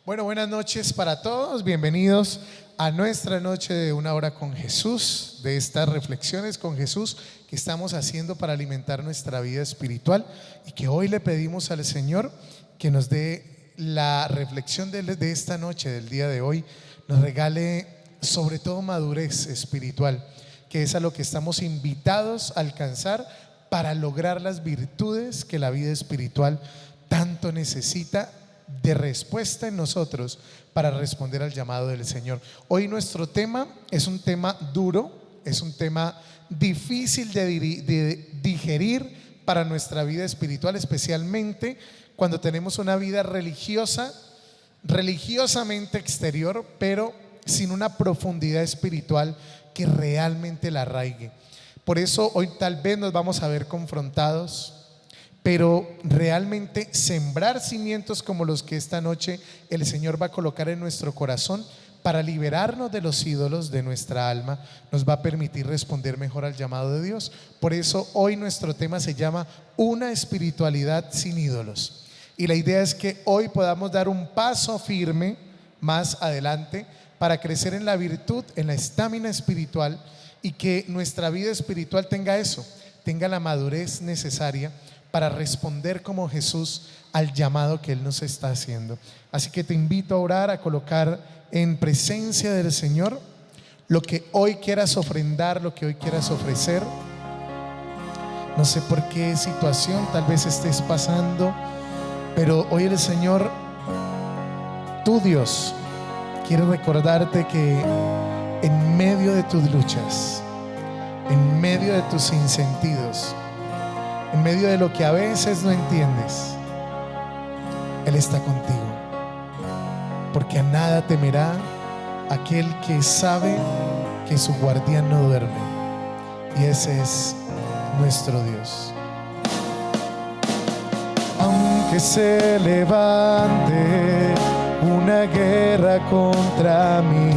Bueno, buenas noches para todos. Bienvenidos a nuestra noche de una hora con Jesús, de estas reflexiones con Jesús que estamos haciendo para alimentar nuestra vida espiritual y que hoy le pedimos al Señor que nos dé la reflexión de esta noche, del día de hoy, nos regale sobre todo madurez espiritual, que es a lo que estamos invitados a alcanzar para lograr las virtudes que la vida espiritual tanto necesita de respuesta en nosotros para responder al llamado del Señor. Hoy nuestro tema es un tema duro, es un tema difícil de digerir para nuestra vida espiritual, especialmente cuando tenemos una vida religiosa, religiosamente exterior, pero sin una profundidad espiritual que realmente la arraigue. Por eso hoy tal vez nos vamos a ver confrontados, pero realmente sembrar cimientos como los que esta noche el Señor va a colocar en nuestro corazón para liberarnos de los ídolos de nuestra alma, nos va a permitir responder mejor al llamado de Dios. Por eso hoy nuestro tema se llama una espiritualidad sin ídolos. Y la idea es que hoy podamos dar un paso firme más adelante para crecer en la virtud, en la estamina espiritual, y que nuestra vida espiritual tenga eso, tenga la madurez necesaria para responder como Jesús al llamado que Él nos está haciendo. Así que te invito a orar, a colocar en presencia del Señor lo que hoy quieras ofrendar, lo que hoy quieras ofrecer. No sé por qué situación tal vez estés pasando, pero hoy el Señor, tu Dios, quiere recordarte que en medio de tus luchas, en medio de tus sinsentidos, en medio de lo que a veces no entiendes, Él está contigo, porque a nada temerá aquel que sabe que su guardián no duerme, y ese es nuestro Dios. Aunque se levante una guerra contra mí,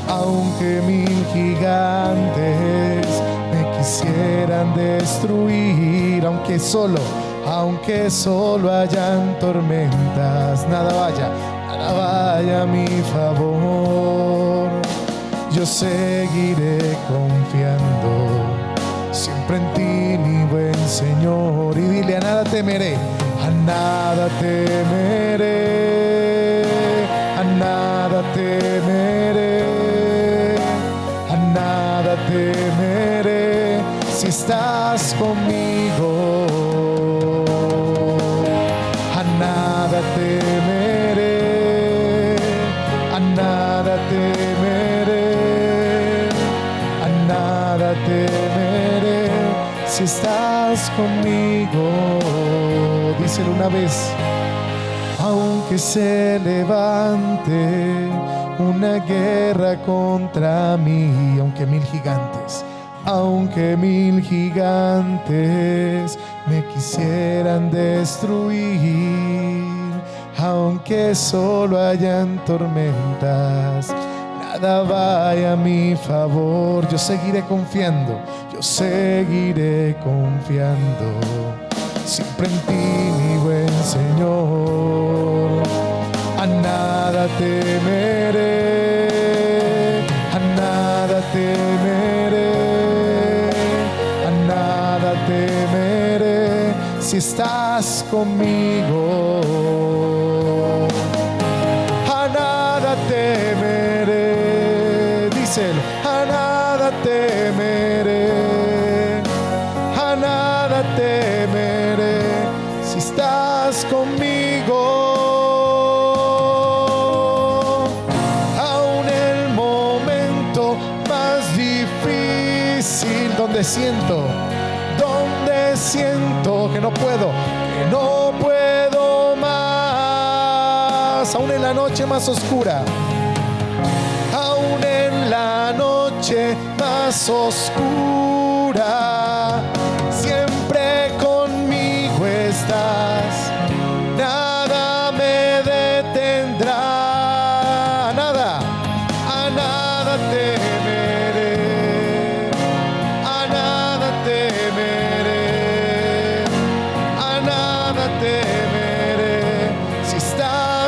aunque mil gigantes me quisieran destruir, aunque solo hayan tormentas, nada vaya a mi favor. Yo seguiré confiando siempre en ti, mi buen Señor. Y dile: a nada temeré, a nada temeré, a nada temeré, a nada temeré, si estás conmigo. A nada temeré, a nada temeré, a nada temeré, si estás conmigo. Díselo una vez. Aunque se levante una guerra contra mí, aunque mil gigantes me quisieran destruir, aunque solo hayan tormentas, nada vaya a mi favor. Yo seguiré confiando siempre en ti, mi buen Señor. A nada temeré, a nada temeré, a nada temeré, si estás conmigo. A nada temeré, díselo, a nada temeré, a nada temeré, si estás conmigo. Aún el momento más difícil, donde siento que no puedo más, aún en la noche más oscura, aún en la noche más oscura, siempre conmigo estás, nada me detendrá, a nada temeré, a nada temeré, a nada temeré, si estás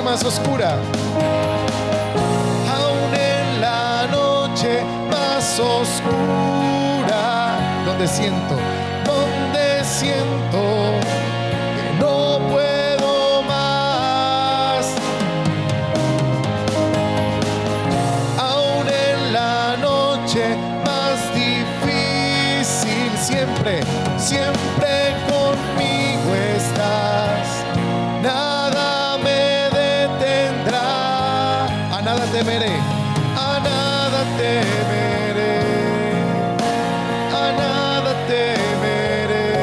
más oscura. Aún en la noche más oscura, donde siento que no puedo más. Aún en la noche más difícil, siempre conmigo estás. Nada me detendrá. A nada temeré, a nada temeré, a nada temeré,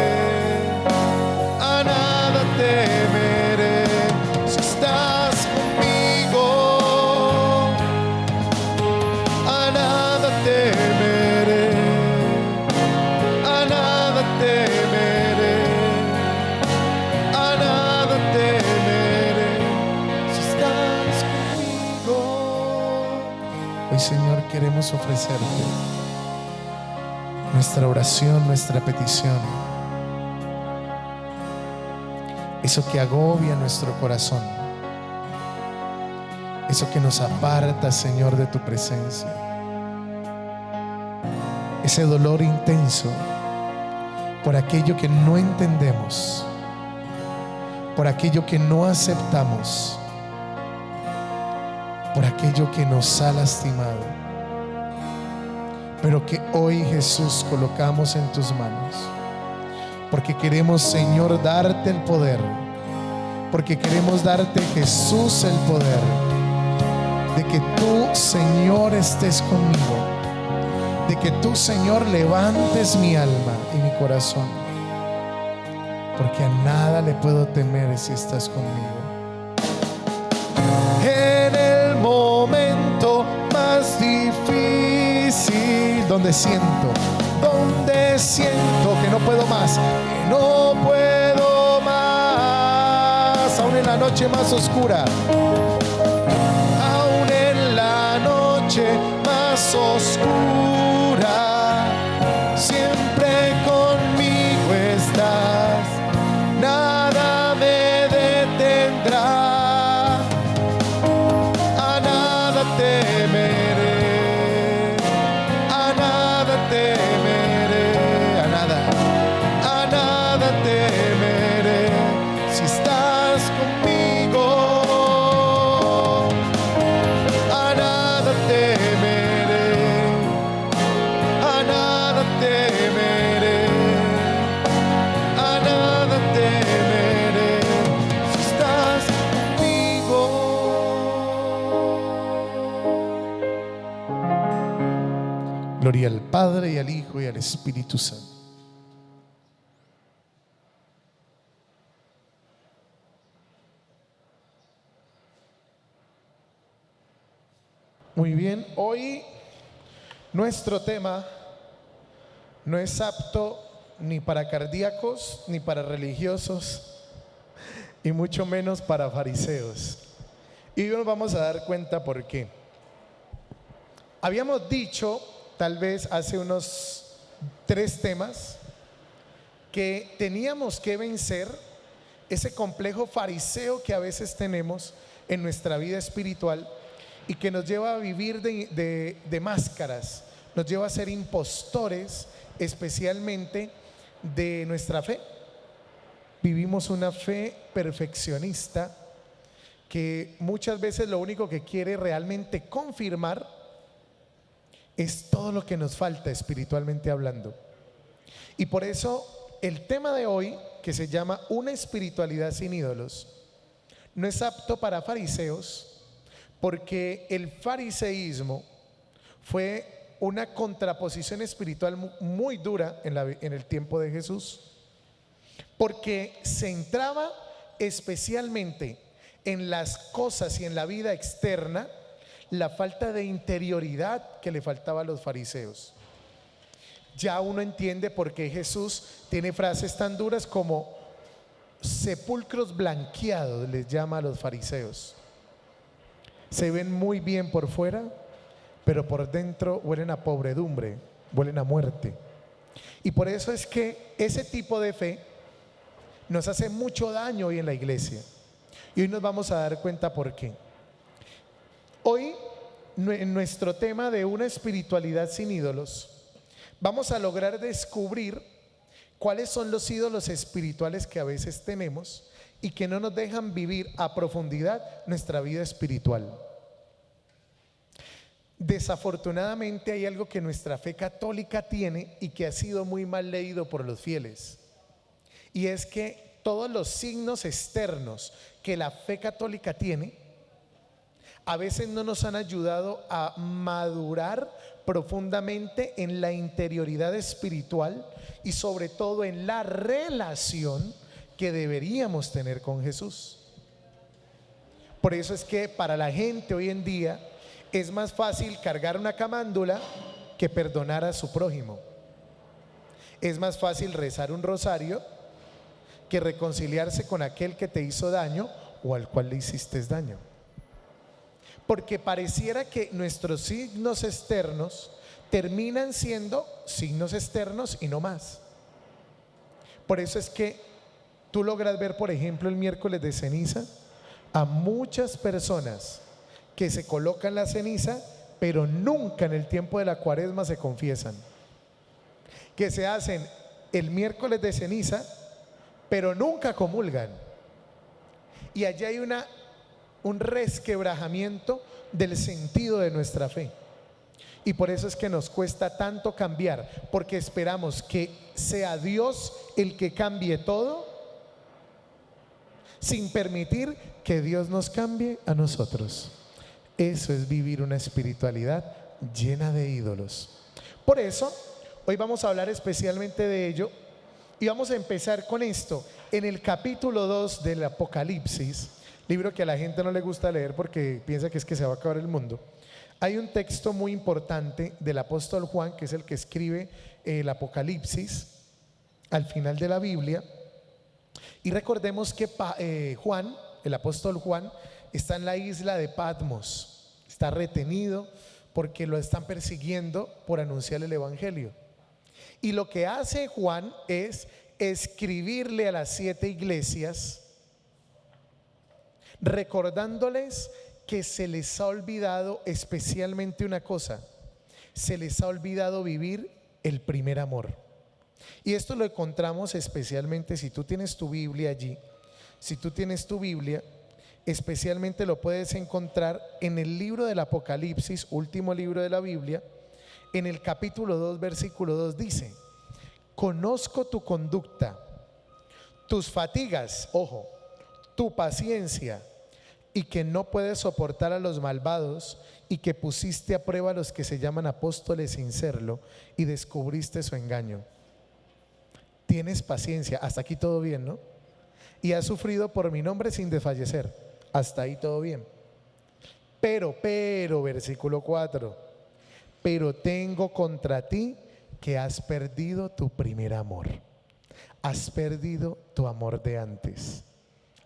a nada temeré. Si estás conmigo, a nada temeré, a nada temeré, a nada temeré. Si estás conmigo. Hoy, Señor, queremos ofrecerte nuestra oración, nuestra petición, eso que agobia nuestro corazón, eso que nos aparta, Señor, de tu presencia, ese dolor intenso por aquello que no entendemos, por aquello que no aceptamos, por aquello que nos ha lastimado, pero que hoy, Jesús, colocamos en tus manos, porque queremos, Señor, darte el poder, porque queremos darte, Jesús, el poder de que tú, Señor, estés conmigo, de que tú, Señor, levantes mi alma y mi corazón, porque a nada le puedo temer si estás conmigo. En el momento más difícil, donde siento que no puedo más, que no puedo más, aún en la noche más oscura, aún en la noche más oscura, siempre conmigo estás, nada me detendrá, a nada temeré, a nada temeré, a nada temeré, si estás conmigo, a nada temeré, a nada temeré, a nada temeré, si estás conmigo. Gloria al Padre y al Hijo y al Espíritu Santo. Muy bien, hoy nuestro tema no es apto ni para cardíacos, ni para religiosos, y mucho menos para fariseos. Y hoy nos vamos a dar cuenta por qué. Habíamos dicho, tal vez hace unos 3 temas, que teníamos que vencer ese complejo fariseo que a veces tenemos en nuestra vida espiritual y que nos lleva a vivir de máscaras, nos lleva a ser impostores, especialmente de nuestra fe. Vivimos una fe perfeccionista que muchas veces lo único que quiere realmente confirmar es todo lo que nos falta espiritualmente hablando. Y por eso el tema de hoy, que se llama una espiritualidad sin ídolos, no es apto para fariseos, porque el fariseísmo fue una contraposición espiritual muy dura en el tiempo de Jesús, porque se centraba especialmente en las cosas y en la vida externa, la falta de interioridad que le faltaba a los fariseos. Ya uno entiende por qué Jesús tiene frases tan duras como sepulcros blanqueados, les llama a los fariseos. Se ven muy bien por fuera, pero por dentro huelen a podredumbre, huelen a muerte. Y por eso es que ese tipo de fe nos hace mucho daño hoy en la iglesia. Y hoy nos vamos a dar cuenta por qué. Hoy, en nuestro tema de una espiritualidad sin ídolos, vamos a lograr descubrir cuáles son los ídolos espirituales que a veces tenemos y que no nos dejan vivir a profundidad nuestra vida espiritual. Desafortunadamente hay algo que nuestra fe católica tiene y que ha sido muy mal leído por los fieles. Y es que todos los signos externos que la fe católica tiene a veces no nos han ayudado a madurar profundamente en la interioridad espiritual y sobre todo en la relación que deberíamos tener con Jesús. Por eso es que para la gente hoy en día es más fácil cargar una camándula que perdonar a su prójimo. Es más fácil rezar un rosario que reconciliarse con aquel que te hizo daño o al cual le hiciste daño. Porque pareciera que nuestros signos externos terminan siendo signos externos y no más. Por eso es que tú logras ver, por ejemplo, el miércoles de ceniza a muchas personas que se colocan la ceniza, pero nunca en el tiempo de la cuaresma se confiesan. Que se hacen el miércoles de ceniza, pero nunca comulgan. Y allí hay un resquebrajamiento del sentido de nuestra fe. Y por eso es que nos cuesta tanto cambiar, porque esperamos que sea Dios el que cambie todo, sin permitir que Dios nos cambie a nosotros. Eso es vivir una espiritualidad llena de ídolos. Por eso, hoy vamos a hablar especialmente de ello y vamos a empezar con esto. En el capítulo 2 del Apocalipsis, libro que a la gente no le gusta leer porque piensa que es que se va a acabar el mundo, hay un texto muy importante del apóstol Juan, que es el que escribe el Apocalipsis al final de la Biblia. Y recordemos que Juan, el apóstol Juan, está en la isla de Patmos, está retenido porque lo están persiguiendo por anunciar el evangelio. Y lo que hace Juan es escribirle a las 7 iglesias, recordándoles que se les ha olvidado especialmente una cosa: se les ha olvidado vivir el primer amor. Y esto lo encontramos especialmente si tú tienes tu Biblia allí. Si tú tienes tu Biblia, especialmente lo puedes encontrar en el libro del Apocalipsis, último libro de la Biblia. En el capítulo 2, versículo 2 dice: conozco tu conducta, tus fatigas, ojo, tu paciencia, y que no puedes soportar a los malvados, y que pusiste a prueba a los que se llaman apóstoles sin serlo, y descubriste su engaño. Tienes paciencia, hasta aquí todo bien, ¿no? Y has sufrido por mi nombre sin desfallecer, hasta ahí todo bien. Pero, versículo 4, pero tengo contra ti que has perdido tu primer amor. Has perdido tu amor de antes.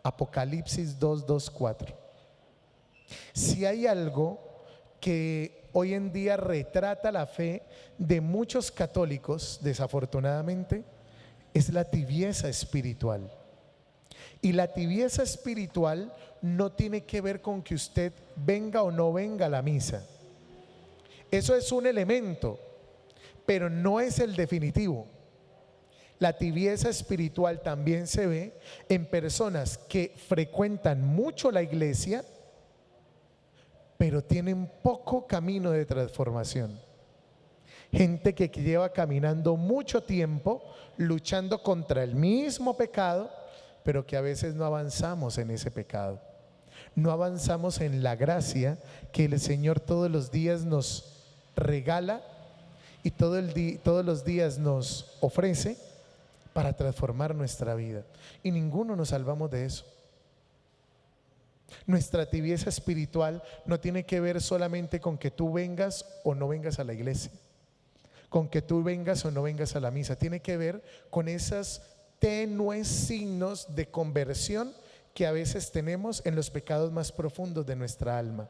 Apocalipsis 2:4. Si hay algo que hoy en día retrata la fe de muchos católicos, desafortunadamente, es la tibieza espiritual. Y la tibieza espiritual no tiene que ver con que usted venga o no venga a la misa. Eso es un elemento, pero no es el definitivo. La tibieza espiritual también se ve en personas que frecuentan mucho la iglesia, pero tienen poco camino de transformación. Gente que lleva caminando mucho tiempo, luchando contra el mismo pecado, pero que a veces no avanzamos en ese pecado. No avanzamos en la gracia que el Señor todos los días nos regala y todos los días nos ofrece para transformar nuestra vida. Y ninguno nos salvamos de eso. Nuestra tibieza espiritual no tiene que ver solamente con que tú vengas o no vengas a la iglesia, con que tú vengas o no vengas a la misa. Tiene que ver con esos tenues signos de conversión que a veces tenemos en los pecados más profundos de nuestra alma.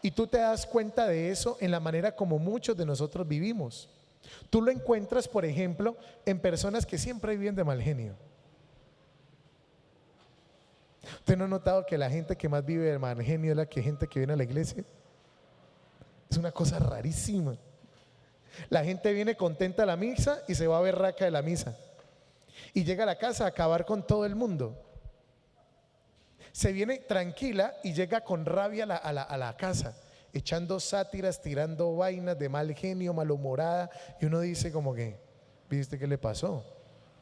Y tú te das cuenta de eso en la manera como muchos de nosotros vivimos. Tú lo encuentras, por ejemplo, en personas que siempre viven de mal genio. ¿Usted no ha notado que la gente que más vive de mal genio es la gente que viene a la iglesia? Es una cosa rarísima. La gente viene contenta a la misa y se va berraca de la misa. Y llega a la casa a acabar con todo el mundo. Se viene tranquila y llega con rabia a la casa, echando sátiras, tirando vainas de mal genio, malhumorada. Y uno dice como que, ¿viste qué le pasó?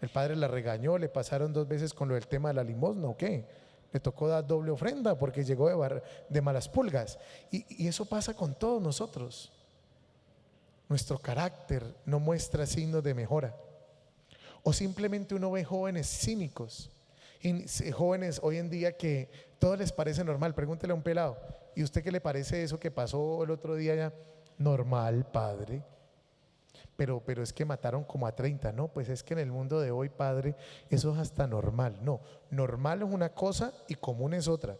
El padre la regañó, le pasaron 2 veces con lo del tema de la limosna o qué. Le tocó dar doble ofrenda porque llegó de malas pulgas. Y eso pasa con todos nosotros. Nuestro carácter no muestra signos de mejora. O simplemente uno ve jóvenes cínicos. Y jóvenes hoy en día que todo les parece normal. Pregúntele a un pelado, ¿y usted qué le parece eso que pasó el otro día ya? Normal, padre. Pero es que mataron como a 30. No, pues es que en el mundo de hoy, padre, eso es hasta normal. No, normal es una cosa y común es otra.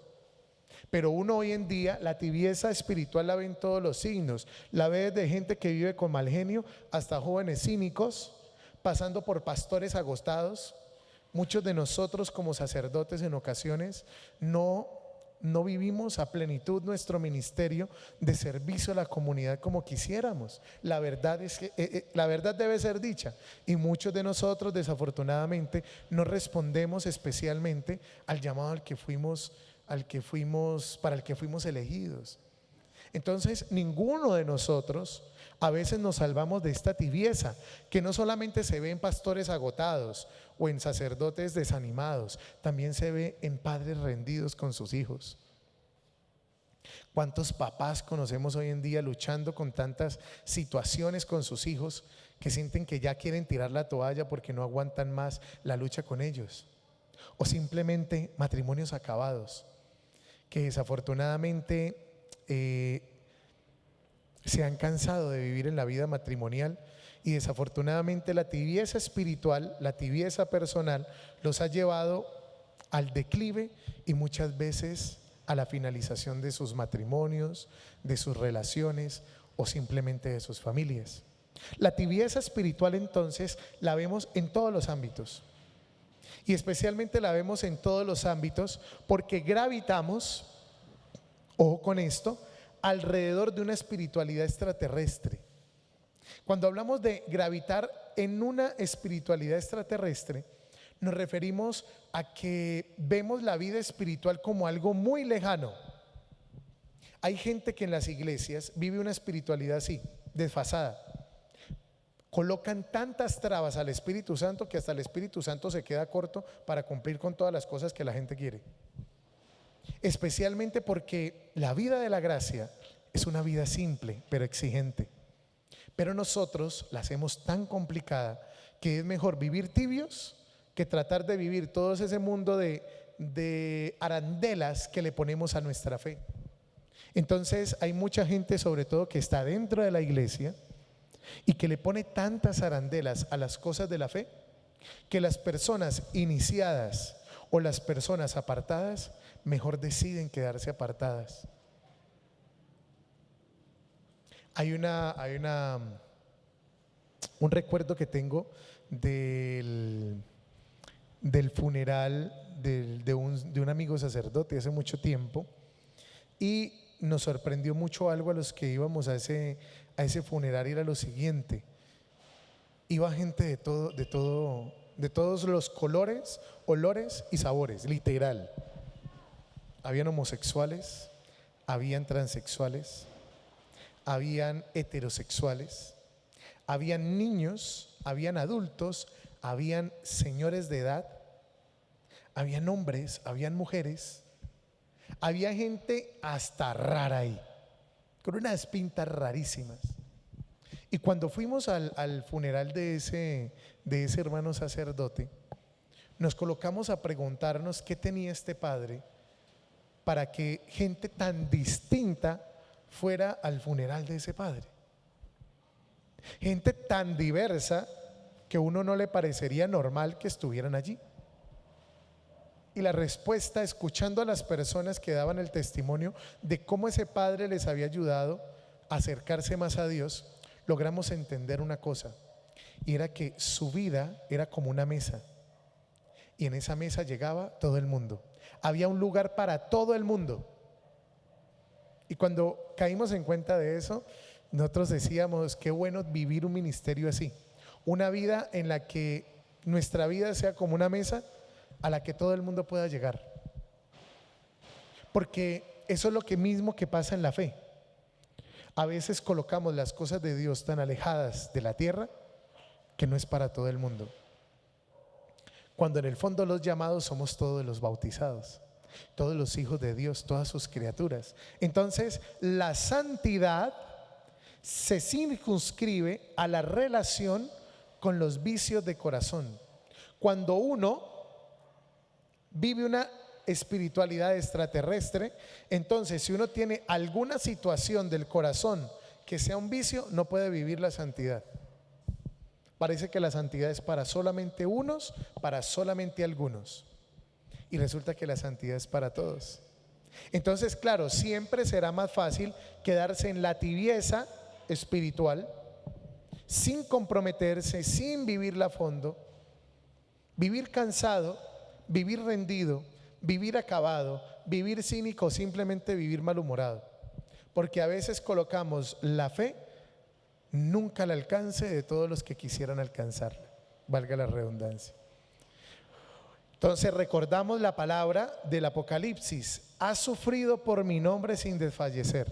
Pero uno hoy en día la tibieza espiritual la ve en todos los signos. La ve desde gente que vive con mal genio hasta jóvenes cínicos, pasando por pastores agostados. Muchos de nosotros como sacerdotes en ocasiones no vivimos a plenitud nuestro ministerio de servicio a la comunidad como quisiéramos. La verdad es que la verdad debe ser dicha, y muchos de nosotros desafortunadamente no respondemos especialmente al llamado para el que fuimos elegidos. Entonces, ninguno de nosotros a veces nos salvamos de esta tibieza, que no solamente se ve en pastores agotados o en sacerdotes desanimados, también se ve en padres rendidos con sus hijos. ¿Cuántos papás conocemos hoy en día luchando con tantas situaciones con sus hijos que sienten que ya quieren tirar la toalla porque no aguantan más la lucha con ellos? O simplemente matrimonios acabados que desafortunadamente se han cansado de vivir en la vida matrimonial, y desafortunadamente la tibieza espiritual, la tibieza personal los ha llevado al declive y muchas veces a la finalización de sus matrimonios, de sus relaciones o simplemente de sus familias. La tibieza espiritual entonces la vemos en todos los ámbitos, y especialmente la vemos en todos los ámbitos porque gravitamos, ojo con esto, alrededor de una espiritualidad extraterrestre. Cuando hablamos de gravitar en una espiritualidad extraterrestre, nos referimos a que vemos la vida espiritual como algo muy lejano. Hay gente que en las iglesias vive una espiritualidad así, desfasada. Colocan tantas trabas al Espíritu Santo que hasta el Espíritu Santo se queda corto para cumplir con todas las cosas que la gente quiere. Especialmente porque la vida de la gracia es una vida simple pero exigente. Pero nosotros la hacemos tan complicada que es mejor vivir tibios que tratar de vivir todo ese mundo de arandelas que le ponemos a nuestra fe. Entonces hay mucha gente, sobre todo que está dentro de la iglesia, y que le pone tantas arandelas a las cosas de la fe, que las personas iniciadas o las personas apartadas mejor deciden quedarse apartadas. Hay un recuerdo que tengo del funeral de un amigo sacerdote hace mucho tiempo, y nos sorprendió mucho algo a los que íbamos a ese funeral. Era lo siguiente: iba gente de todos los colores, olores y sabores, literal. Habían homosexuales, habían transexuales, habían heterosexuales, habían niños, habían adultos, habían señores de edad, habían hombres, habían mujeres, había gente hasta rara ahí, con unas pintas rarísimas. Y cuando fuimos al funeral de ese hermano sacerdote, nos colocamos a preguntarnos qué tenía este padre para que gente tan distinta fuera al funeral de ese padre. Gente tan diversa que a uno no le parecería normal que estuvieran allí. Y la respuesta, escuchando a las personas que daban el testimonio de cómo ese padre les había ayudado a acercarse más a Dios, logramos entender una cosa, y era que su vida era como una mesa, y en esa mesa llegaba todo el mundo. había un lugar para todo el mundo. Y cuando caímos en cuenta de eso, nosotros decíamos, qué bueno vivir un ministerio así, una vida en la que nuestra vida sea como una mesa a la que todo el mundo pueda llegar, porque eso es lo que mismo que pasa en la fe. A veces colocamos las cosas de Dios tan alejadas de la tierra que no es para todo el mundo, cuando en el fondo los llamados somos todos los bautizados, todos los hijos de Dios, todas sus criaturas. Entonces la santidad se circunscribe a la relación con los vicios de corazón. Cuando uno vive una espiritualidad extraterrestre, entonces si uno tiene alguna situación del corazón que sea un vicio, no puede vivir la santidad. Parece que la santidad es para solamente unos, para solamente algunos, y resulta que la santidad es para todos. Entonces, claro, siempre será más fácil quedarse en la tibieza espiritual, sin comprometerse, sin vivirla a fondo, vivir cansado, vivir rendido, vivir acabado, vivir cínico, simplemente vivir malhumorado, porque a veces colocamos la fe nunca al alcance de todos los que quisieran alcanzarla, valga la redundancia. Entonces recordamos la palabra del Apocalipsis: has sufrido por mi nombre sin desfallecer,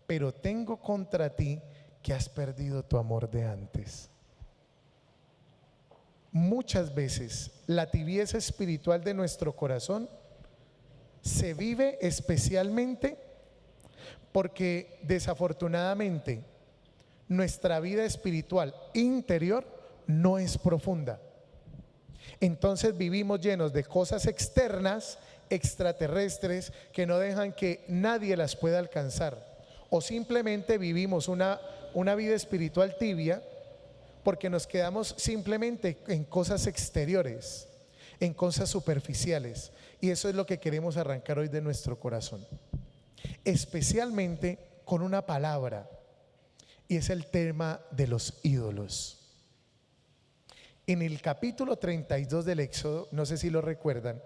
pero tengo contra ti que has perdido tu amor de antes. Muchas veces la tibieza espiritual de nuestro corazón se vive especialmente porque desafortunadamente nuestra vida espiritual interior no es profunda. Entonces vivimos llenos de cosas externas, extraterrestres, que no dejan que nadie las pueda alcanzar, o simplemente vivimos una vida espiritual tibia porque nos quedamos simplemente en cosas exteriores, en cosas superficiales, y eso es lo que queremos arrancar hoy de nuestro corazón, especialmente con una palabra, y es el tema de los ídolos. En el capítulo 32 del Éxodo, no sé si lo recuerdan,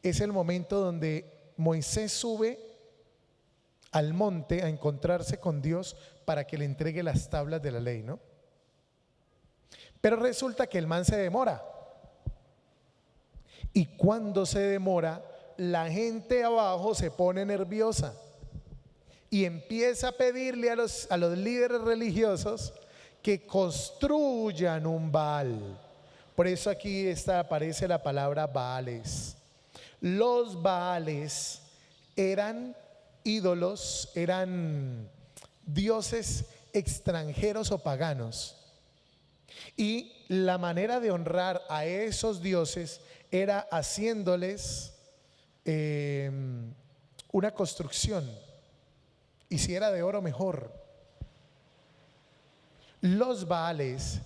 es el momento donde Moisés sube al monte a encontrarse con Dios para que le entregue las tablas de la ley, ¿no? Pero resulta que el man se demora, y cuando se demora, la gente abajo se pone nerviosa y empieza a pedirle a los líderes religiosos que construyan un Baal. Por eso aquí aparece la palabra Baales. Los Baales eran ídolos, eran dioses extranjeros o paganos, y la manera de honrar a esos dioses era haciéndoles una construcción, y si era de oro mejor. Los Baales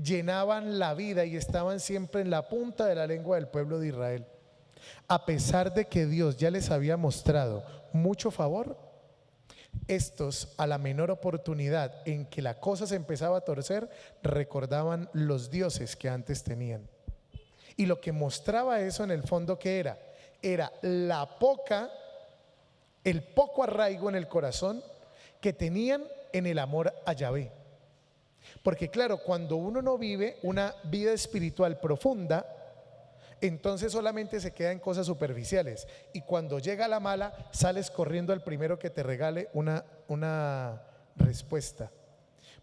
llenaban la vida y estaban siempre en la punta de la lengua del pueblo de Israel. A pesar de que Dios ya les había mostrado mucho favor, estos, a la menor oportunidad en que la cosa se empezaba a torcer, recordaban los dioses que antes tenían. Y lo que mostraba eso en el fondo, ¿qué era? Era el poco arraigo en el corazón que tenían en el amor a Yahvé. Porque claro, cuando uno no vive una vida espiritual profunda, entonces solamente se queda en cosas superficiales, y cuando llega la mala, sales corriendo al primero que te regale una respuesta.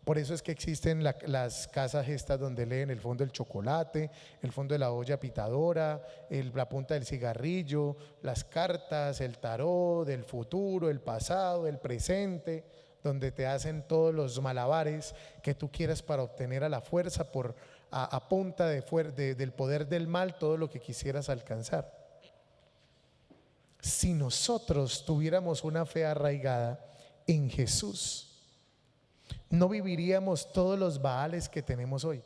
Por eso es que existen las casas estas donde leen el fondo del chocolate, el fondo de la olla pitadora, la punta del cigarrillo, las cartas, el tarot, del futuro, el pasado, el presente, donde te hacen todos los malabares que tú quieras para obtener a la fuerza, a punta del poder del mal, todo lo que quisieras alcanzar. Si nosotros tuviéramos una fe arraigada en Jesús, no viviríamos todos los baales que tenemos hoy.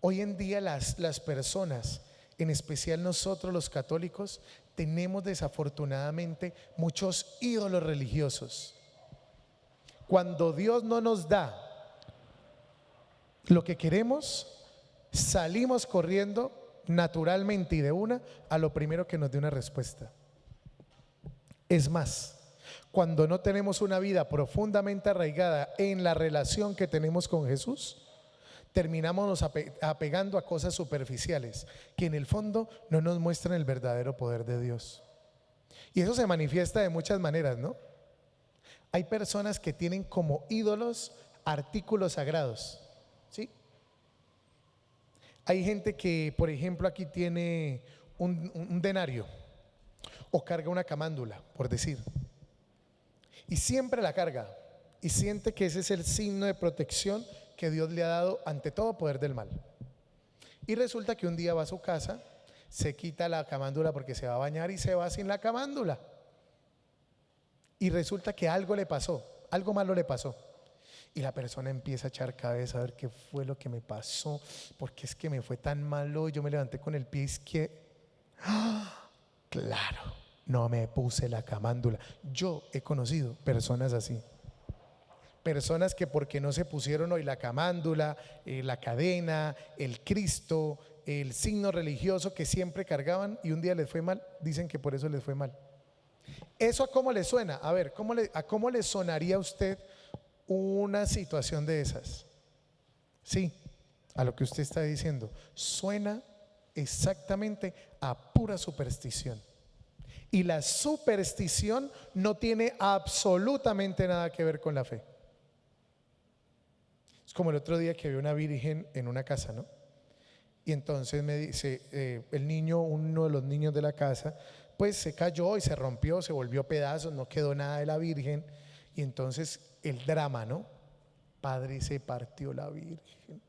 Hoy en día las personas, en especial nosotros los católicos, tenemos desafortunadamente muchos ídolos religiosos. Cuando Dios no nos da lo que queremos, salimos corriendo naturalmente y de una a lo primero que nos dé una respuesta. Es más, cuando no tenemos una vida profundamente arraigada en la relación que tenemos con Jesús, terminamos nos apegando a cosas superficiales que en el fondo no nos muestran el verdadero poder de Dios. Y eso se manifiesta de muchas maneras, ¿no? Hay personas que tienen como ídolos artículos sagrados, ¿sí? Hay gente que, por ejemplo, aquí tiene un denario o carga una camándula, por decir, y siempre la carga y siente que ese es el signo de protección que Dios le ha dado ante todo poder del mal. Y resulta que un día va a su casa, se quita la camándula porque se va a bañar y se va sin la camándula. Y resulta que algo le pasó, algo malo le pasó. Y la persona empieza a echar cabeza a ver qué fue lo que me pasó, porque es que me fue tan malo, yo me levanté con el pie izquierdo. ¡Ah! Claro, no me puse la camándula. Yo he conocido personas así. Personas que porque no se pusieron hoy la camándula, la cadena, el Cristo, el signo religioso que siempre cargaban y un día les fue mal, dicen que por eso les fue mal. ¿Eso a cómo le suena? A ver, ¿a cómo le sonaría a usted una situación de esas? Sí, a lo que usted está diciendo. Suena exactamente a pura superstición. Y la superstición no tiene absolutamente nada que ver con la fe. Es como el otro día que vi una virgen en una casa, ¿no? Y entonces me dice, el niño, uno de los niños de la casa, pues se cayó y se rompió, se volvió pedazos, no quedó nada de la virgen. Y entonces el drama, ¿no? Padre, se partió la virgen.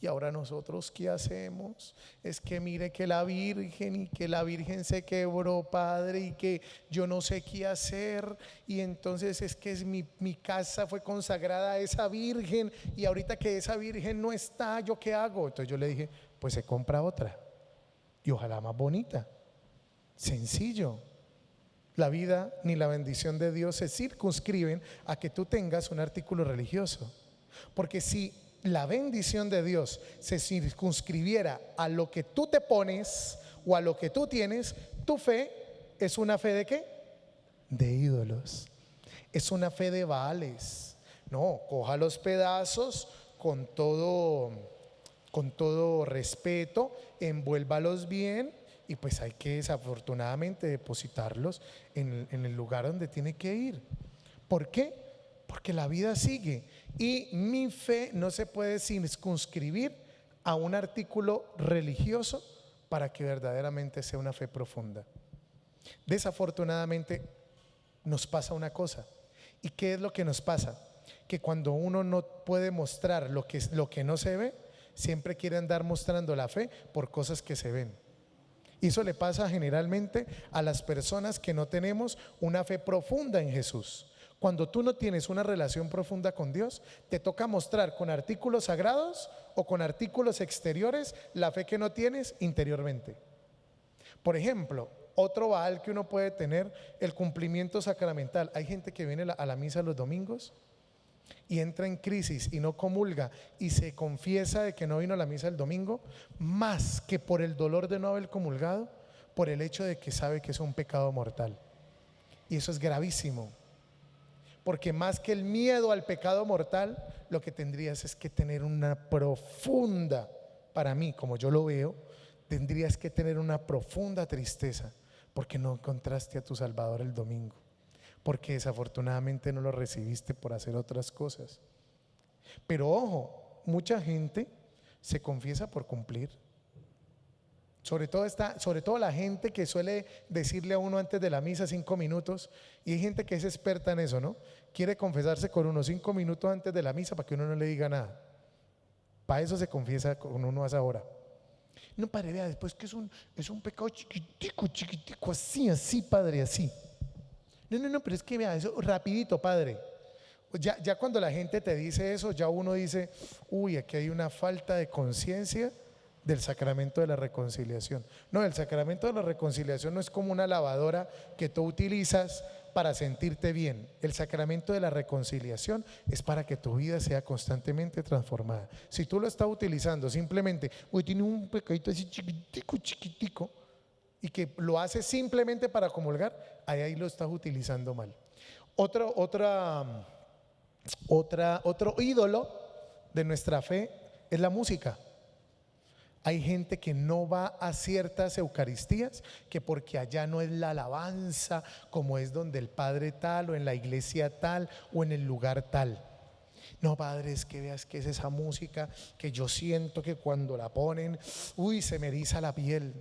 Y ahora nosotros, ¿qué hacemos? Es que mire que la virgen y que la virgen se quebró, padre, y que yo no sé qué hacer. Y entonces es que mi casa fue consagrada a esa virgen y ahorita que esa virgen no está, ¿yo qué hago? Entonces yo le dije, pues se compra otra y ojalá más bonita. Sencillo. La vida ni la bendición de Dios se circunscriben a que tú tengas un artículo religioso. Porque si la bendición de Dios se circunscribiera a lo que tú te pones o a lo que tú tienes, tu fe es una fe ¿de qué? De ídolos. Es una fe de Baales. No, coja los pedazos con todo respeto, envuélvalos bien y pues hay que desafortunadamente depositarlos en el lugar donde tiene que ir. ¿Por qué? Porque la vida sigue y mi fe no se puede circunscribir a un artículo religioso para que verdaderamente sea una fe profunda. Desafortunadamente nos pasa una cosa. ¿Y qué es lo que nos pasa? Que cuando uno no puede mostrar lo que no se ve, siempre quiere andar mostrando la fe por cosas que se ven. Y eso le pasa generalmente a las personas que no tenemos una fe profunda en Jesús. Cuando tú no tienes una relación profunda con Dios, te toca mostrar con artículos sagrados o con artículos exteriores la fe que no tienes interiormente. Por ejemplo, otro Baal que uno puede tener, el cumplimiento sacramental. Hay gente que viene a la misa los domingos y entra en crisis y no comulga y se confiesa de que no vino a la misa el domingo, más que por el dolor de no haber comulgado, por el hecho de que sabe que es un pecado mortal. Y eso es gravísimo. Porque más que el miedo al pecado mortal, lo que tendrías es que tener una profunda, para mí, como yo lo veo, tendrías que tener una profunda tristeza porque no encontraste a tu Salvador el domingo, porque desafortunadamente no lo recibiste por hacer otras cosas. Pero ojo, mucha gente se confiesa por cumplir. Sobre todo la gente que suele decirle a uno antes de la misa 5 minutos, y hay gente que es experta en eso, ¿no? Quiere confesarse con unos 5 minutos antes de la misa para que uno no le diga nada. Para eso se confiesa con uno a esa hora. No, padre, vea, después que es un pecado chiquitico, así, padre, así. No, pero es que vea, eso rapidito, padre. Ya cuando la gente te dice eso, ya uno dice, uy, aquí hay una falta de conciencia del sacramento de la reconciliación. No, el sacramento de la reconciliación no es como una lavadora que tú utilizas para sentirte bien. El sacramento de la reconciliación es para que tu vida sea constantemente transformada. Si tú lo estás utilizando simplemente, uy, tiene un pecadito así chiquitico, chiquitico, y que lo haces simplemente para comulgar, ahí lo estás utilizando mal. Otro ídolo de nuestra fe es la música. Hay gente que no va a ciertas Eucaristías que porque allá no es la alabanza como es donde el Padre tal o en la iglesia tal o en el lugar tal. No, padre, es que veas que es esa música que yo siento que cuando la ponen, uy, se me eriza la piel.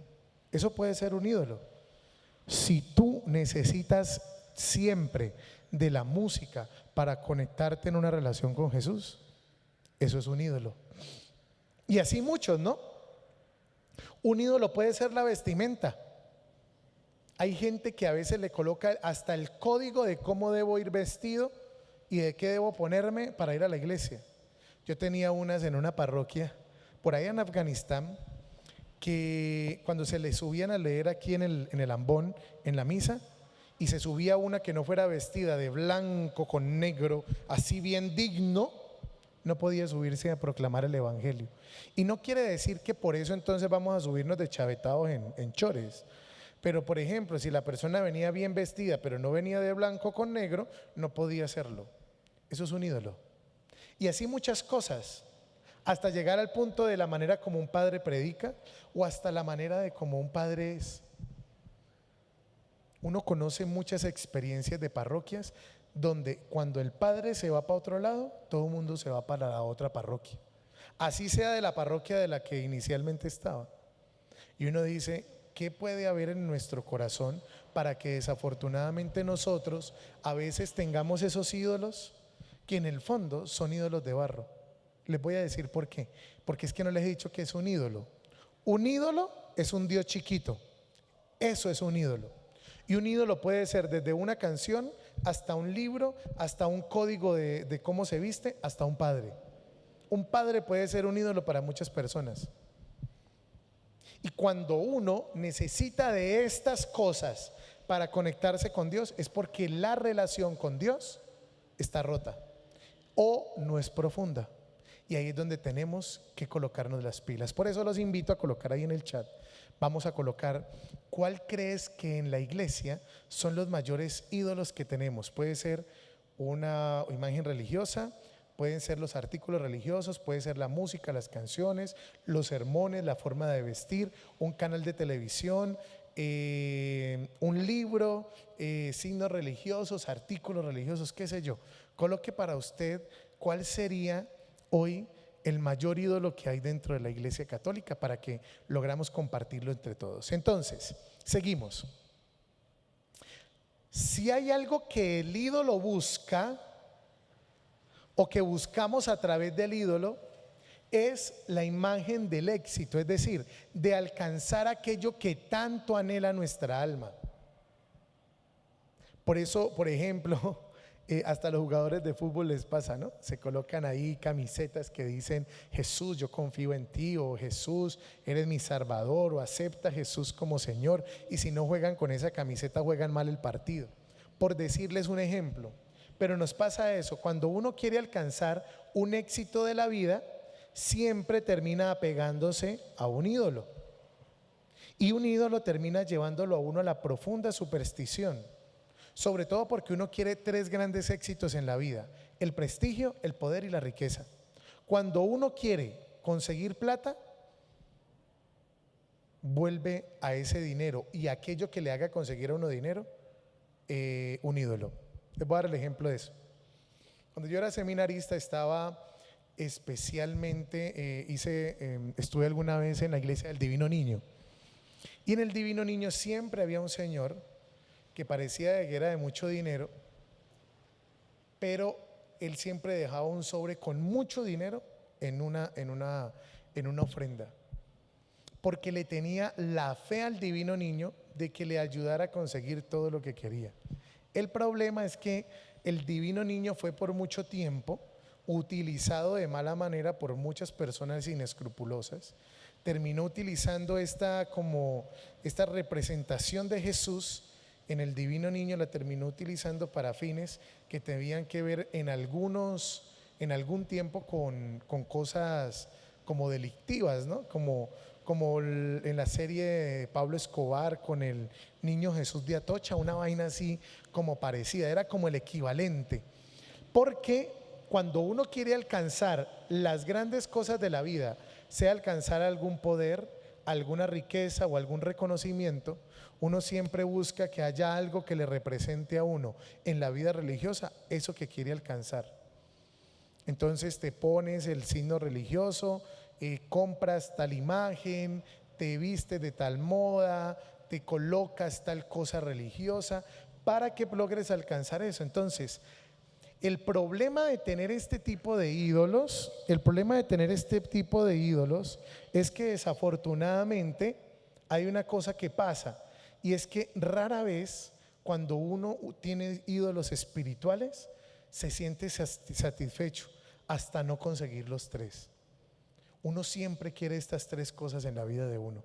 Eso puede ser un ídolo. Si tú necesitas siempre de la música para conectarte en una relación con Jesús, eso es un ídolo. Y así muchos, ¿no? Un ídolo puede ser la vestimenta. Hay gente que a veces le coloca hasta el código de cómo debo ir vestido y de qué debo ponerme para ir a la iglesia. Yo tenía unas en una parroquia por ahí en Afganistán que cuando se le subían a leer aquí en el ambón, en la misa, y se subía una que no fuera vestida de blanco con negro, así bien digno, no podía subirse a proclamar el evangelio. Y no quiere decir que por eso entonces vamos a subirnos de chavetados en chores. Pero por ejemplo, si la persona venía bien vestida pero no venía de blanco con negro, no podía hacerlo. Eso es un ídolo. Y así muchas cosas, hasta llegar al punto de la manera como un padre predica o hasta la manera de como un padre es. Uno conoce muchas experiencias de parroquias donde cuando el padre se va para otro lado, todo el mundo se va para la otra parroquia. Así sea de la parroquia de la que inicialmente estaba. Y uno dice, ¿qué puede haber en nuestro corazón para que desafortunadamente nosotros a veces tengamos esos ídolos que en el fondo son ídolos de barro? Les voy a decir por qué. Porque es que no les he dicho que es un ídolo. Un ídolo es un Dios chiquito. Eso es un ídolo. Y un ídolo puede ser desde una canción hasta un libro, hasta un código de cómo se viste, hasta un padre. Un padre puede ser un ídolo para muchas personas. Y cuando uno necesita de estas cosas para conectarse con Dios, es porque la relación con Dios está rota o no es profunda. Y ahí es donde tenemos que colocarnos las pilas. Por eso los invito a colocar ahí en el chat. Vamos a colocar cuál crees que en la iglesia son los mayores ídolos que tenemos. Puede ser una imagen religiosa, pueden ser los artículos religiosos, puede ser la música, las canciones, los sermones, la forma de vestir, un canal de televisión, un libro, signos religiosos, artículos religiosos, qué sé yo. Coloque para usted cuál sería hoy el mayor ídolo que hay dentro de la Iglesia Católica para que logramos compartirlo entre todos. Entonces, seguimos. Si hay algo que el ídolo busca o que buscamos a través del ídolo, es la imagen del éxito, es decir, de alcanzar aquello que tanto anhela nuestra alma. Por eso, por ejemplo, hasta los jugadores de fútbol les pasa, ¿no? Se colocan ahí camisetas que dicen Jesús, yo confío en ti, o Jesús, eres mi salvador, o acepta a Jesús como Señor. Y si no juegan con esa camiseta, juegan mal el partido, por decirles un ejemplo. Pero nos pasa eso, cuando uno quiere alcanzar un éxito de la vida, siempre termina apegándose a un ídolo. Y un ídolo termina llevándolo a uno a la profunda superstición. Sobre todo porque uno quiere tres grandes éxitos en la vida: el prestigio, el poder y la riqueza. Cuando uno quiere conseguir plata, vuelve a ese dinero y aquello que le haga conseguir a uno dinero, un ídolo. Les voy a dar el ejemplo de eso. Cuando yo era seminarista estaba especialmente, estuve alguna vez en la iglesia del Divino Niño. Y en el Divino Niño siempre había un señor que parecía que era de mucho dinero, pero él siempre dejaba un sobre con mucho dinero en una ofrenda, porque le tenía la fe al Divino Niño de que le ayudara a conseguir todo lo que quería. El problema es que el Divino Niño fue por mucho tiempo utilizado de mala manera por muchas personas inescrupulosas. Terminó utilizando esta representación de Jesús en el Divino Niño la terminó utilizando para fines que tenían que ver en algún tiempo con cosas como delictivas, ¿no? En la serie de Pablo Escobar con el niño Jesús de Atocha, una vaina así como parecida, era como el equivalente. Porque cuando uno quiere alcanzar las grandes cosas de la vida, sea alcanzar algún poder, alguna riqueza o algún reconocimiento, uno siempre busca que haya algo que le represente a uno en la vida religiosa eso que quiere alcanzar. Entonces te pones el signo religioso, compras tal imagen, te vistes de tal moda, te colocas tal cosa religiosa para que logres alcanzar eso. Entonces, el problema de tener este tipo de ídolos, es que desafortunadamente hay una cosa que pasa, y es que rara vez cuando uno tiene ídolos espirituales se siente satisfecho hasta no conseguir los tres. Uno siempre quiere estas tres cosas en la vida de uno.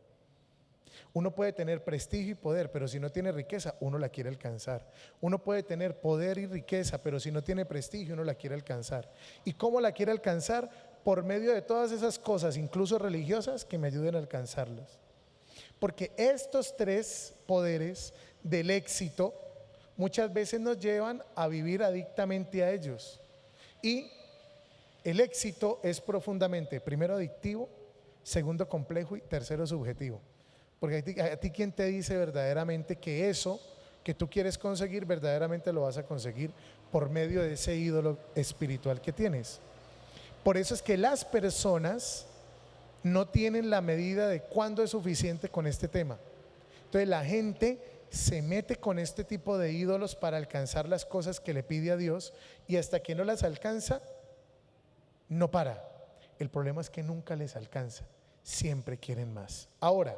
Uno puede tener prestigio y poder, pero si no tiene riqueza, uno la quiere alcanzar. Uno puede tener poder y riqueza, pero si no tiene prestigio, uno la quiere alcanzar. ¿Y cómo la quiere alcanzar? Por medio de todas esas cosas, incluso religiosas, que me ayuden a alcanzarlas. Porque estos tres poderes del éxito muchas veces nos llevan a vivir adictamente a ellos. Y el éxito es profundamente, primero, adictivo, segundo, complejo y tercero, subjetivo. Porque a ti ¿quién te dice verdaderamente que eso que tú quieres conseguir verdaderamente lo vas a conseguir por medio de ese ídolo espiritual que tienes? Por eso es que las personas no tienen la medida de cuándo es suficiente con este tema. Entonces la gente se mete con este tipo de ídolos para alcanzar las cosas que le pide a Dios, y hasta que no las alcanza, no para. El problema es que nunca les alcanza, siempre quieren más. Ahora,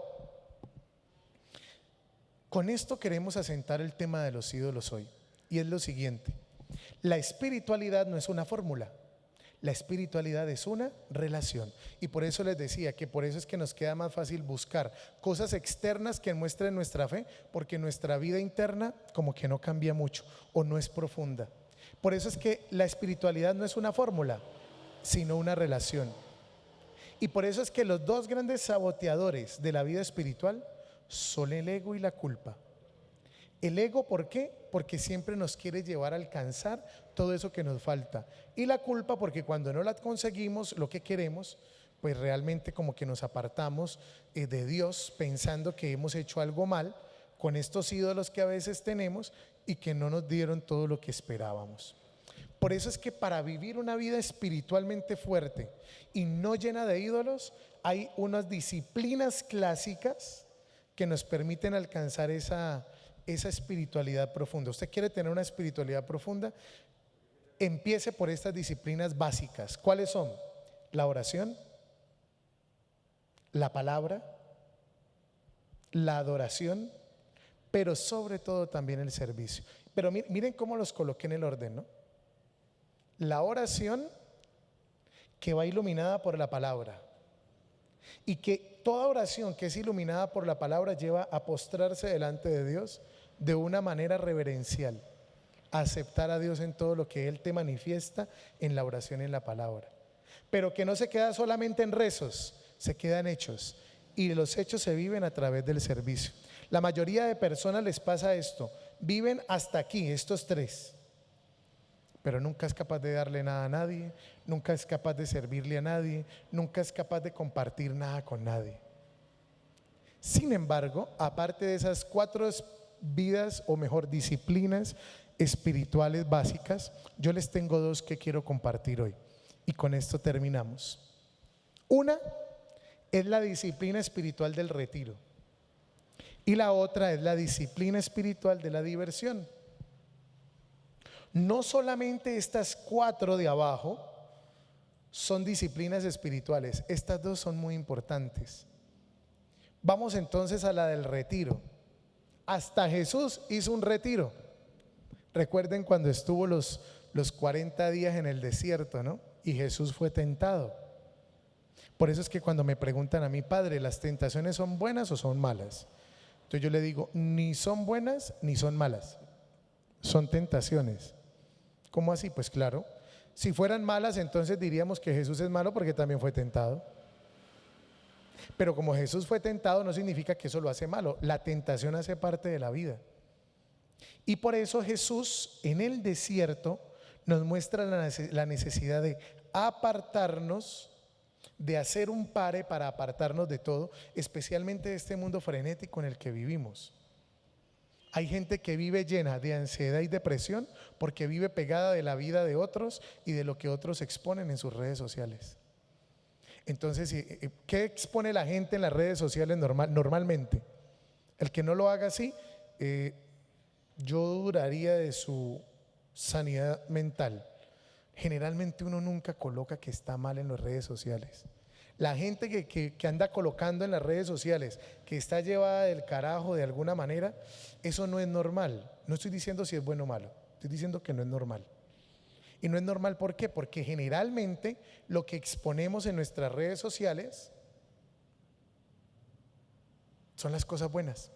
con esto queremos asentar el tema de los ídolos hoy, y es lo siguiente: la espiritualidad no es una fórmula, la espiritualidad es una relación. Y por eso les decía que por eso es que nos queda más fácil buscar cosas externas que muestren nuestra fe, porque nuestra vida interna como que no cambia mucho o no es profunda. Por eso es que la espiritualidad no es una fórmula, sino una relación. Y por eso es que los dos grandes saboteadores de la vida espiritual son el ego y la culpa. El ego, ¿por qué? Porque siempre nos quiere llevar a alcanzar todo eso que nos falta. Y la culpa, porque cuando no la conseguimos lo que queremos, pues realmente como que nos apartamos de Dios, pensando que hemos hecho algo mal con estos ídolos que a veces tenemos y que no nos dieron todo lo que esperábamos. Por eso es que para vivir una vida espiritualmente fuerte y no llena de ídolos, hay unas disciplinas clásicas que nos permiten alcanzar esa espiritualidad profunda. ¿Usted quiere tener una espiritualidad profunda? Empiece por estas disciplinas básicas. ¿Cuáles son? La oración, la palabra, la adoración, pero sobre todo también el servicio. Pero miren cómo los coloqué en el orden, ¿no? La oración, que va iluminada por la palabra, y que toda oración que es iluminada por la palabra lleva a postrarse delante de Dios de una manera reverencial, a aceptar a Dios en todo lo que Él te manifiesta en la oración y en la palabra, pero que no se queda solamente en rezos, se queda en hechos, y los hechos se viven a través del servicio. La mayoría de personas les pasa esto: viven hasta aquí, estos tres, pero nunca es capaz de darle nada a nadie, nunca es capaz de servirle a nadie, nunca es capaz de compartir nada con nadie. Sin embargo, aparte de esas cuatro vidas, o mejor, disciplinas espirituales básicas, yo les tengo dos que quiero compartir hoy, y con esto terminamos. Una es la disciplina espiritual del retiro, y la otra es la disciplina espiritual de la diversión. No solamente estas cuatro de abajo son disciplinas espirituales, estas dos son muy importantes. Vamos entonces a la del retiro. Hasta Jesús hizo un retiro. Recuerden cuando estuvo los 40 días en el desierto, ¿no? Y Jesús fue tentado. Por eso es que cuando me preguntan a mí: Padre, ¿las tentaciones son buenas o son malas? Entonces yo le digo, ni son buenas ni son malas, son tentaciones. ¿Cómo así? Pues claro, si fueran malas entonces diríamos que Jesús es malo porque también fue tentado. Pero como Jesús fue tentado no significa que eso lo hace malo. La tentación hace parte de la vida. Y por eso Jesús en el desierto nos muestra la necesidad de apartarnos, de hacer un pare para apartarnos de todo, especialmente de este mundo frenético en el que vivimos. Hay gente que vive llena de ansiedad y depresión porque vive pegada de la vida de otros y de lo que otros exponen en sus redes sociales. Entonces, ¿qué expone la gente en las redes sociales normalmente? El que no lo haga así, yo dudaría de su sanidad mental. Generalmente uno nunca coloca que está mal en las redes sociales. La gente que anda colocando en las redes sociales que está llevada del carajo de alguna manera, eso no es normal. No estoy diciendo si es bueno o malo, estoy diciendo que no es normal. Y no es normal, ¿por qué? Porque generalmente lo que exponemos en nuestras redes sociales son las cosas buenas,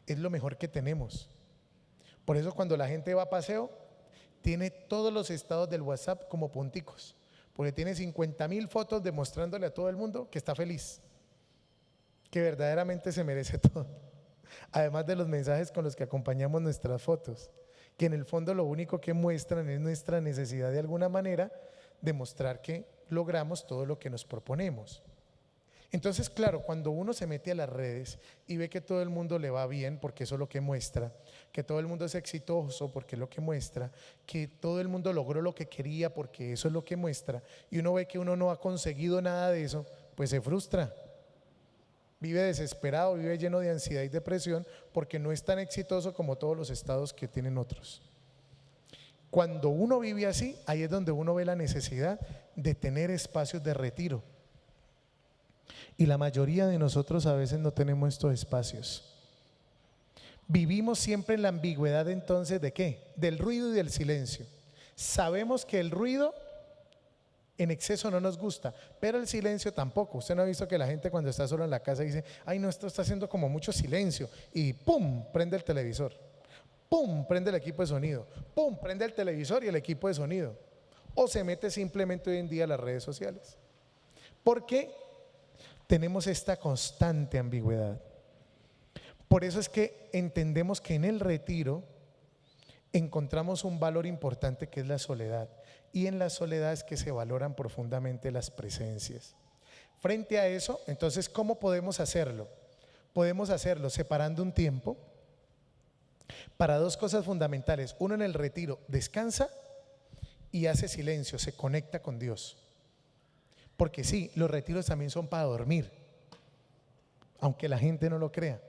es lo mejor que tenemos. Por eso cuando la gente va a paseo, tiene todos los estados del WhatsApp como punticos, porque tiene 50,000 fotos demostrándole a todo el mundo que está feliz, que verdaderamente se merece todo. Además de los mensajes con los que acompañamos nuestras fotos, que en el fondo lo único que muestran es nuestra necesidad de alguna manera de mostrar que logramos todo lo que nos proponemos. Entonces, claro, cuando uno se mete a las redes y ve que todo el mundo le va bien, porque eso es lo que muestra, que todo el mundo es exitoso porque es lo que muestra, que todo el mundo logró lo que quería porque eso es lo que muestra, y uno ve que uno no ha conseguido nada de eso, pues se frustra. Vive desesperado, vive lleno de ansiedad y depresión porque no es tan exitoso como todos los estados que tienen otros. Cuando uno vive así, ahí es donde uno ve la necesidad de tener espacios de retiro. Y la mayoría de nosotros a veces no tenemos estos espacios. Vivimos siempre en la ambigüedad entonces ¿de qué? Del ruido y del silencio. Sabemos que el ruido en exceso no nos gusta, pero el silencio tampoco. Usted no ha visto que la gente cuando está solo en la casa dice, ay no, esto está haciendo como mucho silencio, y pum, prende el televisor, pum, prende el equipo de sonido, pum, prende el televisor y el equipo de sonido, o se mete simplemente hoy en día a las redes sociales. ¿Por qué? Tenemos esta constante ambigüedad. Por eso es que entendemos que en el retiro encontramos un valor importante que es la soledad, y en la soledad es que se valoran profundamente las presencias. Frente a eso, entonces, ¿cómo podemos hacerlo? Podemos hacerlo separando un tiempo para dos cosas fundamentales. Uno, en el retiro descansa y hace silencio, se conecta con Dios. Porque sí, los retiros también son para dormir, aunque la gente no lo crea.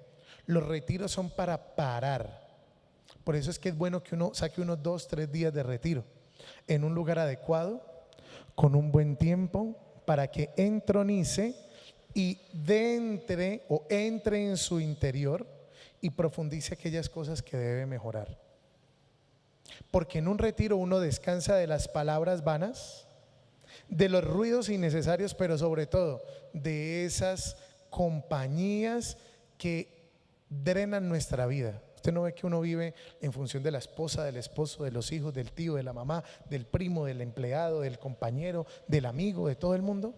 Los retiros son para parar. Por eso es que es bueno que uno saque unos 2, 3 días de retiro en un lugar adecuado, con un buen tiempo, para que entronice y entre en su interior y profundice aquellas cosas que debe mejorar. Porque en un retiro uno descansa de las palabras vanas, de los ruidos innecesarios, pero sobre todo de esas compañías que drenan nuestra vida. Usted no ve que uno vive en función de la esposa, del esposo, de los hijos, del tío, de la mamá, del primo, del empleado, del compañero, del amigo, de todo el mundo.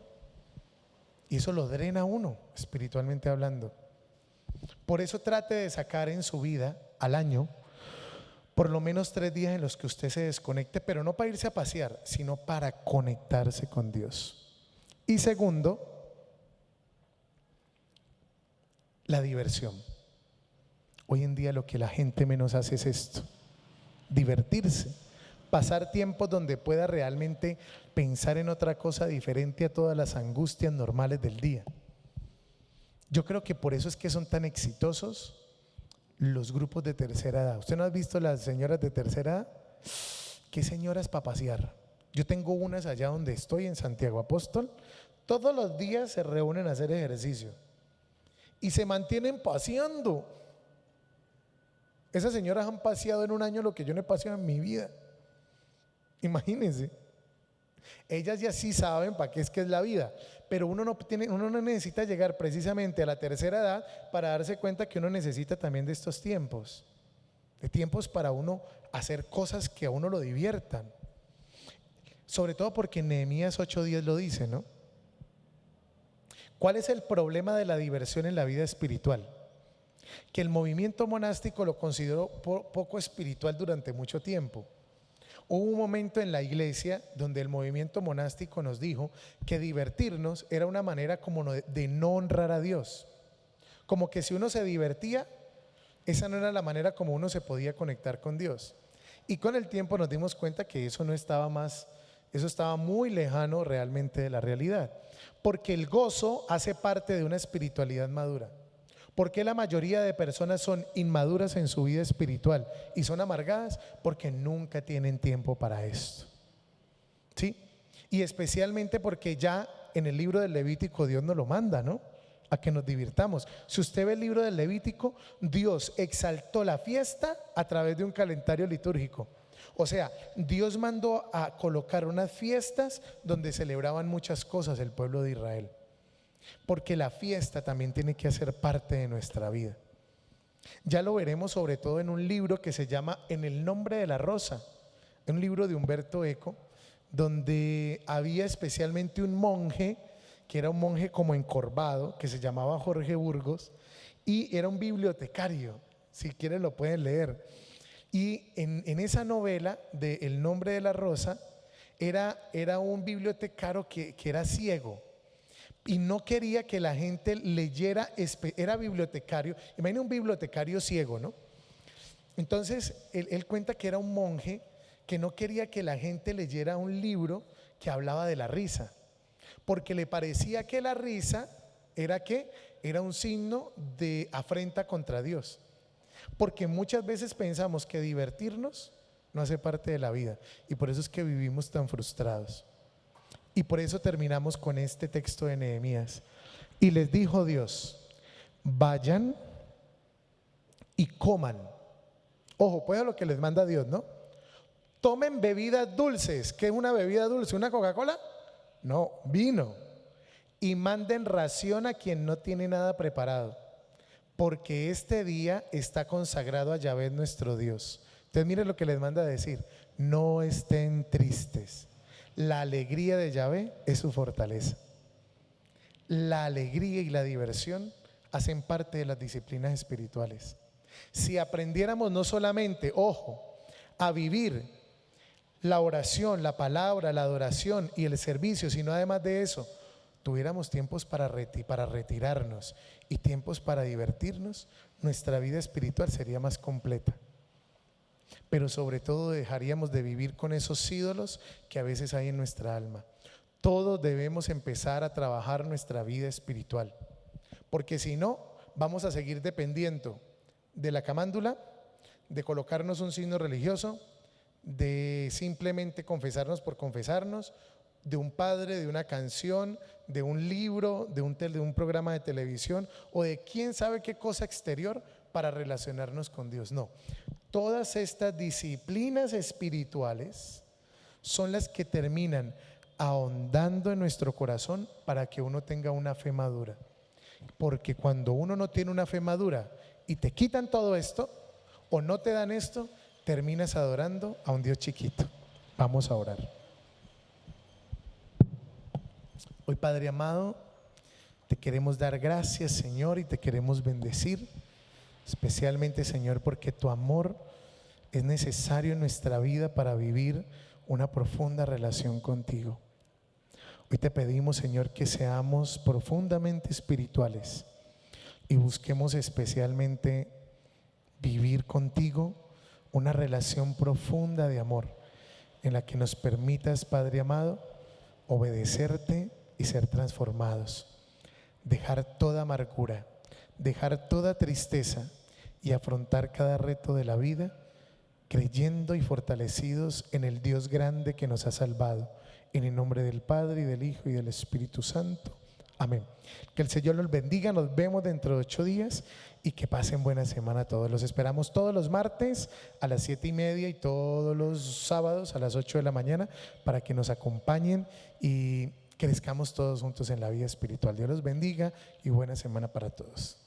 Y eso lo drena a uno, espiritualmente hablando. Por eso trate de sacar en su vida al año por lo menos 3 días en los que usted se desconecte, pero no para irse a pasear, sino para conectarse con Dios. Y segundo, la diversión. Hoy en día lo que la gente menos hace es esto: divertirse, pasar tiempos donde pueda realmente pensar en otra cosa diferente a todas las angustias normales del día. Yo creo que por eso es que son tan exitosos los grupos de tercera edad. ¿Usted no ha visto las señoras de tercera edad? ¿Qué señoras para pasear? Yo tengo unas allá donde estoy, en Santiago Apóstol. Todos los días se reúnen a hacer ejercicio y se mantienen paseando. Esas señoras han paseado en un año lo que yo no he paseado en mi vida. Imagínense. Ellas ya sí saben para qué es que es la vida, pero uno no necesita llegar precisamente a la tercera edad para darse cuenta que uno necesita también de estos tiempos, de tiempos para uno hacer cosas que a uno lo diviertan. Sobre todo porque en Nehemías 8:10 lo dice, ¿no? ¿Cuál es el problema de la diversión en la vida espiritual? Que el movimiento monástico lo consideró poco espiritual durante mucho tiempo. Hubo un momento en la iglesia donde el movimiento monástico nos dijo que divertirnos era una manera como de no honrar a Dios. Como que si uno se divertía, esa no era la manera como uno se podía conectar con Dios. Y con el tiempo nos dimos cuenta que eso no estaba más, eso estaba muy lejano realmente de la realidad. Porque el gozo hace parte de una espiritualidad madura. ¿Por qué la mayoría de personas son inmaduras en su vida espiritual y son amargadas? Porque nunca tienen tiempo para esto. ¿Sí? Y especialmente porque ya en el libro del Levítico Dios nos lo manda, ¿no? A que nos divirtamos. Si usted ve el libro del Levítico, Dios exaltó la fiesta a través de un calendario litúrgico. O sea, Dios mandó a colocar unas fiestas donde celebraban muchas cosas el pueblo de Israel. Porque la fiesta también tiene que hacer parte de nuestra vida. Ya lo veremos sobre todo en un libro que se llama En el nombre de la rosa, un libro de Humberto Eco, donde había especialmente un monje, que era un monje como encorvado, que se llamaba Jorge Burgos, y era un bibliotecario. Si quieren lo pueden leer. Y en esa novela de El nombre de la rosa era un bibliotecario que era ciego y no quería que la gente leyera, era bibliotecario. Imagina un bibliotecario ciego, ¿no? Entonces él cuenta que era un monje que no quería que la gente leyera un libro que hablaba de la risa, porque le parecía que la risa era un signo de afrenta contra Dios. Porque muchas veces pensamos que divertirnos no hace parte de la vida, y por eso es que vivimos tan frustrados. Y por eso terminamos con este texto de Nehemías. Y les dijo Dios: vayan y coman. Ojo, pues a lo que les manda Dios, ¿no? Tomen bebidas dulces. ¿Qué es una bebida dulce? ¿Una Coca-Cola? No, vino. Y manden ración a quien no tiene nada preparado, porque este día está consagrado a Yahvé nuestro Dios. Entonces miren lo que les manda a decir: no estén tristes. La alegría de Yahvé es su fortaleza. La alegría y la diversión hacen parte de las disciplinas espirituales. Si aprendiéramos no solamente, ojo, a vivir la oración, la palabra, la adoración y el servicio, sino además de eso, tuviéramos tiempos para retirarnos y tiempos para divertirnos, nuestra vida espiritual sería más completa. Pero sobre todo dejaríamos de vivir con esos ídolos que a veces hay en nuestra alma. Todos debemos empezar a trabajar nuestra vida espiritual, porque si no, vamos a seguir dependiendo de la camándula, de colocarnos un signo religioso, de simplemente confesarnos por confesarnos, de un padre, de una canción, de un libro, de un programa de televisión o de quién sabe qué cosa exterior para relacionarnos con Dios. No, todas estas disciplinas espirituales son las que terminan ahondando en nuestro corazón para que uno tenga una fe madura. Porque cuando uno no tiene una fe madura y te quitan todo esto o no te dan esto, terminas adorando a un Dios chiquito. Vamos a orar. Hoy, Padre amado, te queremos dar gracias, Señor, y te queremos bendecir, especialmente, Señor, porque tu amor es necesario en nuestra vida para vivir una profunda relación contigo. Hoy te pedimos, Señor, que seamos profundamente espirituales y busquemos especialmente vivir contigo una relación profunda de amor en la que nos permitas, Padre amado, obedecerte y ser transformados, dejar toda amargura, dejar toda tristeza y afrontar cada reto de la vida creyendo y fortalecidos en el Dios grande que nos ha salvado. En el nombre del Padre, y del Hijo, y del Espíritu Santo. Amén. Que el Señor los bendiga, nos vemos dentro de 8 días y que pasen buena semana todos. Los esperamos todos los martes a las 7:30 y todos los sábados a las 8 de la mañana para que nos acompañen y crezcamos todos juntos en la vida espiritual. Dios los bendiga y buena semana para todos.